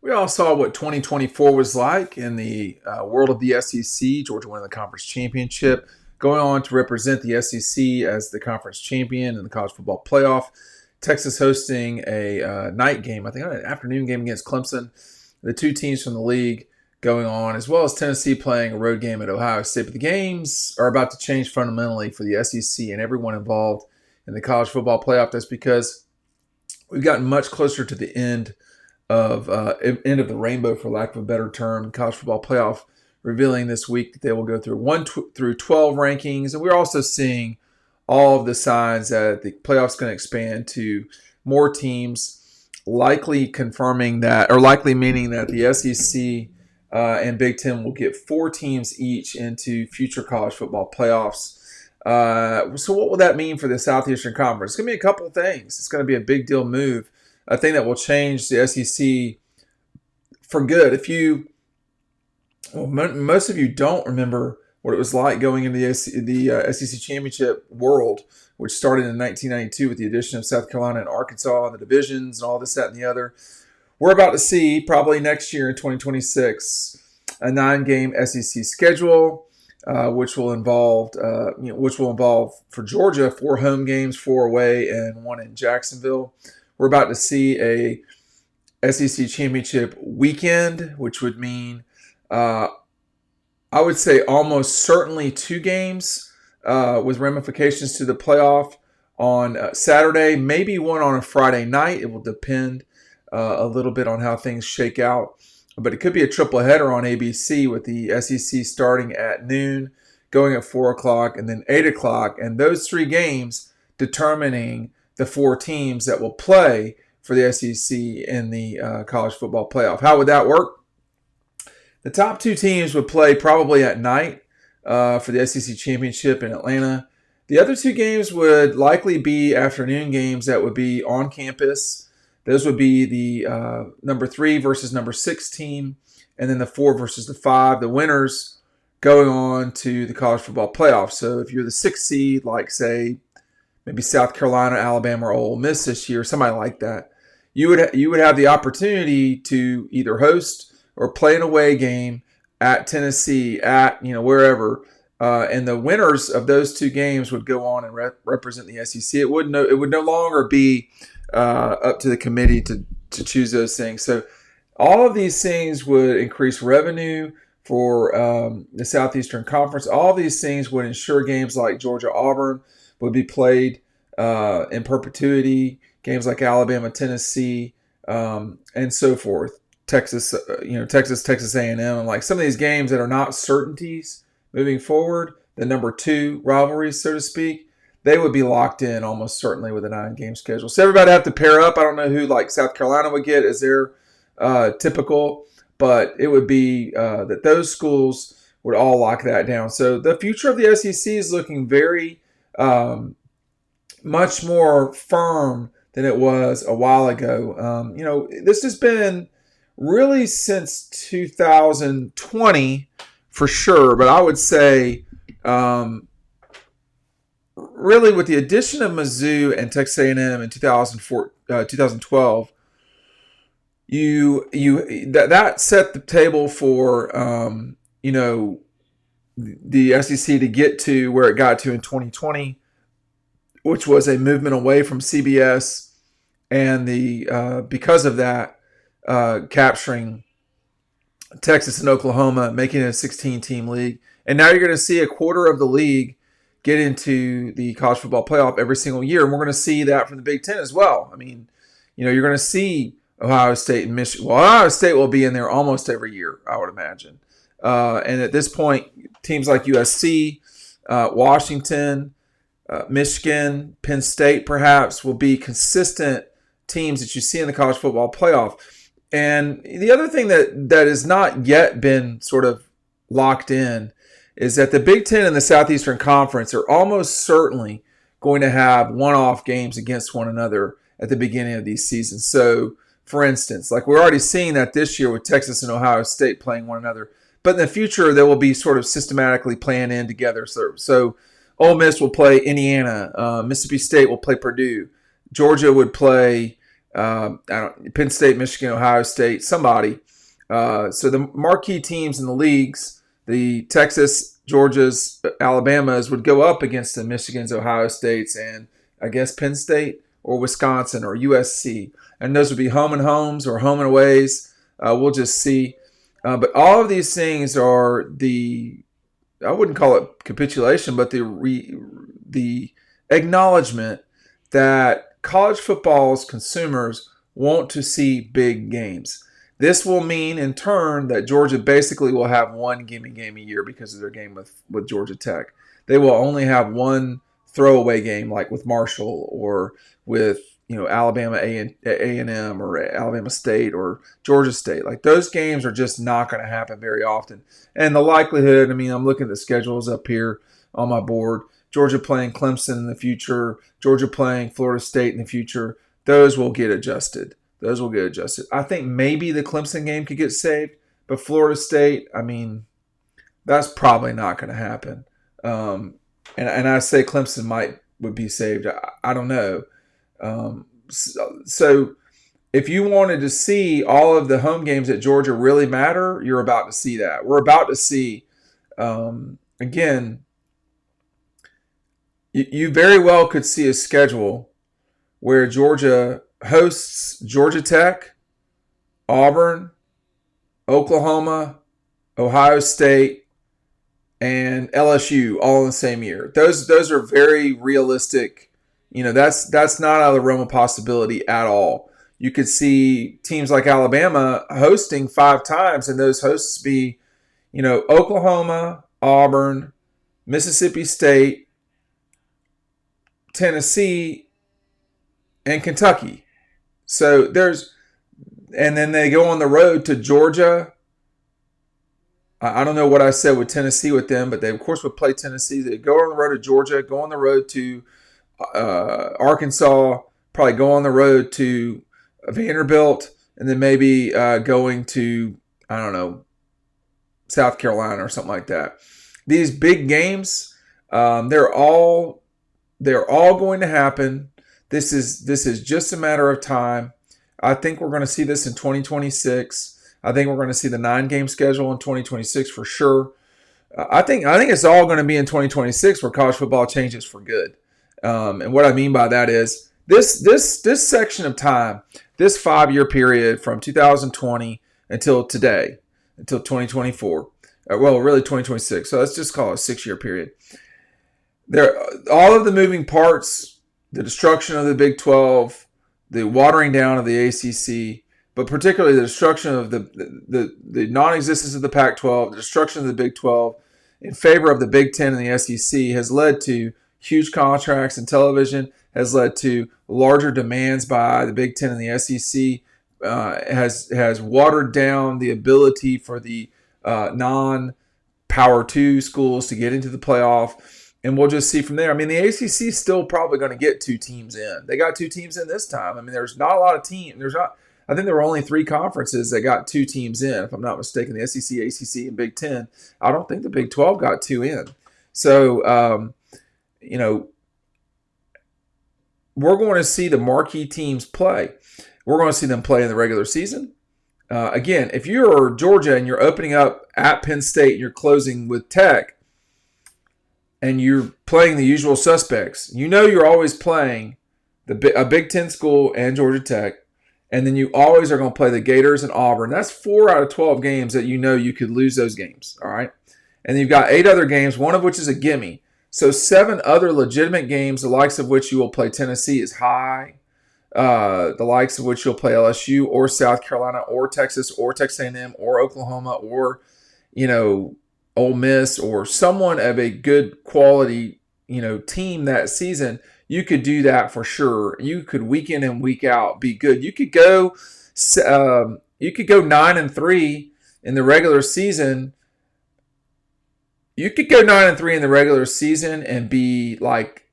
We all saw what 2024 was like in the world of the SEC. Georgia winning the conference championship, going on to represent the SEC as the conference champion in the college football playoff. Texas hosting a night game, I think an afternoon game against Clemson. The two teams from the league going on, as well as Tennessee playing a road game at Ohio State. But the games are about to change fundamentally for the SEC and everyone involved in the college football playoff. That's because we've gotten much closer to the end of the rainbow, for lack of a better term. College football playoff revealing this week that they will go through 1 through 12 rankings, and we're also seeing all of the signs that the playoff's going to expand to more teams, likely confirming that, or likely meaning that the SEC and Big Ten will get 4 teams each into future college football playoffs. So what will that mean for the Southeastern Conference? It's going to be a couple of things. It's going to be a big deal move, a thing that will change the SEC for good. Most of you don't remember what it was like going into the SEC championship world, which started in 1992 with the addition of South Carolina and Arkansas and the divisions and all this, that, and the other. We're about to see, probably next year in 2026, a 9-game SEC schedule, which will involve for Georgia 4 home games, 4 away, and 1 in Jacksonville. We're about to see a SEC championship weekend, which would mean, I would say almost certainly 2 games with ramifications to the playoff on Saturday, maybe 1 on a Friday night. It will depend a little bit on how things shake out. But it could be a triple header on ABC with the SEC starting at noon, going at 4 o'clock, and then 8 o'clock. And those 3 games determining the 4 teams that will play for the SEC in the college football playoff. How would that work? The top 2 teams would play probably at night for the SEC championship in Atlanta. The other 2 games would likely be afternoon games that would be on campus. Those would be the number 3 versus number 6 team, and then the 4 versus the 5. The winners going on to the college football playoff. So if you're the 6th seed, like say maybe South Carolina, Alabama, or Ole Miss this year, somebody like that, you would have the opportunity to either host or play an away game at Tennessee, at wherever, and the winners of those 2 games would go on and represent the SEC. It would no longer be up to the committee to choose those things. So all of these things would increase revenue for the Southeastern Conference. All of these things would ensure games like Georgia-Auburn would be played in perpetuity, games like Alabama-Tennessee, and so forth. Texas A&M, and like some of these games that are not certainties moving forward, the number 2 rivalries, so to speak, they would be locked in almost certainly with a 9-game schedule. So everybody have to pair up. I don't know who like South Carolina would get as their typical, but it would be that those schools would all lock that down. So the future of the SEC is looking very much more firm than it was a while ago. This has been really since 2020 for sure, but I would say really with the addition of Mizzou and Texas A&M in 2012, that set the table for the SEC to get to where it got to in 2020, which was a movement away from CBS, and because of that, capturing Texas and Oklahoma, making it a 16-team league. And now you're going to see a quarter of the league get into the college football playoff every single year. And we're going to see that from the Big Ten as well. I mean, you're going to see Ohio State and Michigan. Well, Ohio State will be in there almost every year, I would imagine. And at this point, teams like USC, Washington, Michigan, Penn State perhaps will be consistent teams that you see in the college football playoff. And the other thing that has not yet been sort of locked in is that the Big Ten and the Southeastern Conference are almost certainly going to have one-off games against one another at the beginning of these seasons. So, for instance, like we're already seeing that this year with Texas and Ohio State playing one another. But in the future, they will be sort of systematically playing in together. So Ole Miss will play Indiana. Mississippi State will play Purdue. Georgia would play Penn State, Michigan, Ohio State, somebody. So the marquee teams in the leagues, the Texas, Georgias, Alabamas, would go up against the Michigans, Ohio States, and I guess Penn State or Wisconsin or USC. And those would be home and homes or home and aways. We'll just see. But all of these things are I wouldn't call it capitulation, but the acknowledgement that college football's consumers want to see big games. This will mean, in turn, that Georgia basically will have one gimme game a year because of their game with Georgia Tech. They will only have one throwaway game, like with Marshall or with Alabama A&M or Alabama State or Georgia State. Like, those games are just not going to happen very often. And the likelihood, I'm looking at the schedules up here on my board. Georgia playing Clemson in the future, Georgia playing Florida State in the future. Those will get adjusted. I think maybe the Clemson game could get saved, but Florida State, that's probably not going to happen. And I say Clemson would be saved. I don't know. So if you wanted to see all of the home games at Georgia really matter, you're about to see that. We're about to see, again, you very well could see a schedule where Georgia hosts Georgia Tech, Auburn, Oklahoma, Ohio State, and LSU all in the same year. Those are very realistic. That's not out of the realm of possibility at all. You could see teams like Alabama hosting 5 times, and those hosts be, Oklahoma, Auburn, Mississippi State, Tennessee, and Kentucky. So and then they go on the road to Georgia. I don't know what I said with Tennessee with them, but they of course would play Tennessee. They go on the road to Georgia, go on the road to Arkansas, probably go on the road to Vanderbilt, and then maybe going to, I don't know, South Carolina or something like that. These big games, they're all going to happen. This is just a matter of time. I think we're going to see this in 2026. I think we're going to see the 9-game schedule in 2026 for sure. I think it's all going to be in 2026 where college football changes for good. And what I mean by that is this section of time, this 5-year period from 2020 until today, until 2024. Well, really 2026. So let's just call it a 6-year period. All of the moving parts, the destruction of the Big 12, the watering down of the ACC, but particularly the destruction of the non-existence of the Pac-12, the destruction of the Big 12 in favor of the Big 10 and the SEC has led to huge contracts in television, has led to larger demands by the Big 10 and the SEC, has watered down the ability for the non-Power 2 schools to get into the playoff. And we'll just see from there. The ACC is still probably going to get 2 teams in. They got 2 teams in this time. There's not a lot of teams. I think there were only 3 conferences that got 2 teams in, if I'm not mistaken, the SEC, ACC, and Big 10. I don't think the Big 12 got 2 in. So, we're going to see the marquee teams play. We're going to see them play in the regular season. Again, if you're Georgia and you're opening up at Penn State and you're closing with Tech, and you're playing the usual suspects, you're always playing a Big Ten school and Georgia Tech, and then you always are going to play the Gators and Auburn. That's 4 out of 12 games that you could lose those games, all right? And you've got 8 other games, one of which is a gimme. So 7 other legitimate games, the likes of which you will play Tennessee is high, the likes of which you'll play LSU or South Carolina or Texas A&M or Oklahoma or, Ole Miss or someone of a good quality, team that season. You could do that for sure. You could week in and week out be good. You could go 9-3 in the regular season. You could go 9-3 in the regular season and be like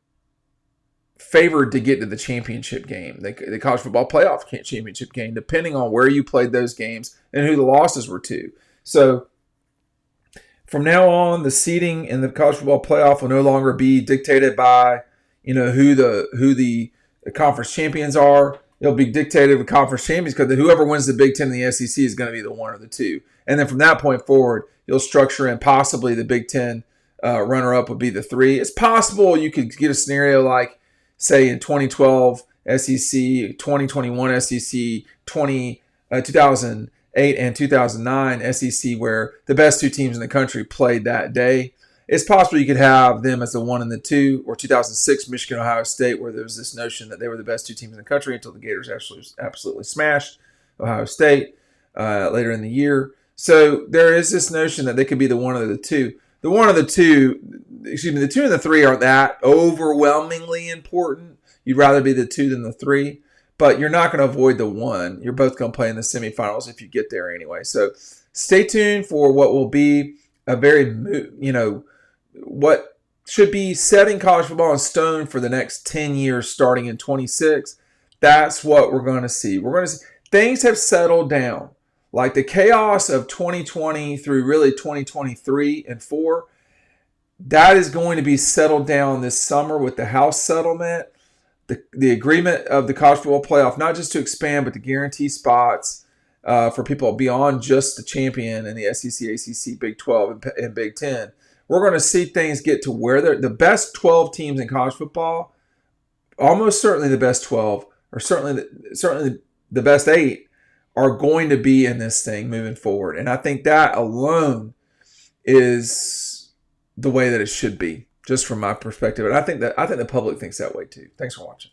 favored to get to the championship game, the college football playoff championship game, depending on where you played those games and who the losses were to. So from now on, the seeding in the college football playoff will no longer be dictated by, who the conference champions are. it'll be dictated with conference champions because whoever wins the Big Ten and the SEC is going to be the one or the two. And then from that point forward, you'll structure in possibly the Big Ten runner-up would be the 3. It's possible you could get a scenario like, say, in 2012 SEC, 2021 SEC, 2008 and 2009 SEC, where the best 2 teams in the country played that day. It's possible you could have them as the 1 and the 2, or 2006 Michigan, Ohio State, where there was this notion that they were the best 2 teams in the country until the Gators actually absolutely smashed Ohio State later in the year. So there is this notion that they could be the 1 or the 2. The 1 or the 2, the 2 and the 3 aren't that overwhelmingly important. You'd rather be the 2 than the 3, but you're not going to avoid the 1. You're both going to play in the semifinals if you get there anyway. So stay tuned for what will be a very, what should be setting college football in stone for the next 10 years starting in 26. That's what we're going to see. We're going to see things have settled down. Like the chaos of 2020 through really 2023 and 4, that is going to be settled down this summer with the House settlement, the agreement of the college football playoff, not just to expand, but to guarantee spots for people beyond just the champion in the SEC, ACC, Big 12, and Big 10. We're going to see things get to where the best 12 teams in college football, almost certainly the best 12, or certainly the best 8, are going to be in this thing moving forward. And I think that alone is the way that it should be, just from my perspective. And I think the public thinks that way too. Thanks for watching.